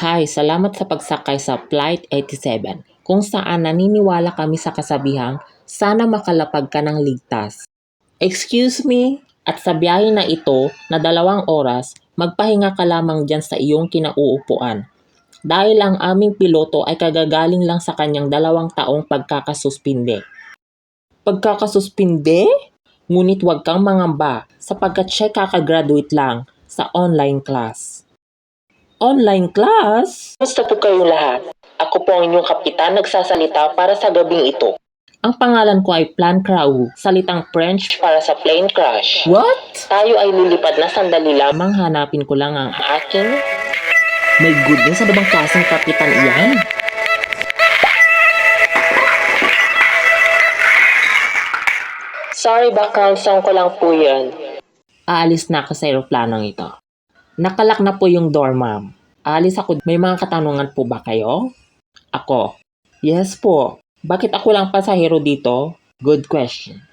Hi, salamat sa pagsakay sa Flight 87, kung saan naniniwala kami sa kasabihang sana makalapag ka ng ligtas. Excuse me? At sa biyahe na ito na 2 oras, magpahinga ka lamang dyan sa iyong kinauupuan. Dahil ang aming piloto ay kagagaling lang sa kanyang 2 taong pagkakasuspinde. Pagkakasuspinde? Ngunit huwag kang mangamba sapagkat siya kakagraduate lang sa online class. Online class? Basta po kayong lahat. Ako po ang inyong kapitan nagsasalita para sa gabing ito. Ang pangalan ko ay Plan Crau, salitang French para sa plane crash. What? Tayo ay lilipad na sandali lamang, hanapin ko lang ang aking... My goodness, ano bang klaseng kapitan iyan? Sorry, background ko lang po yan. Aalis na ako sa aeroplanong ito. Nakalak na po yung door, ma'am. Aalis ako. May mga katanungan po ba kayo? Ako. Yes po. Bakit ako lang pasahero dito? Good question.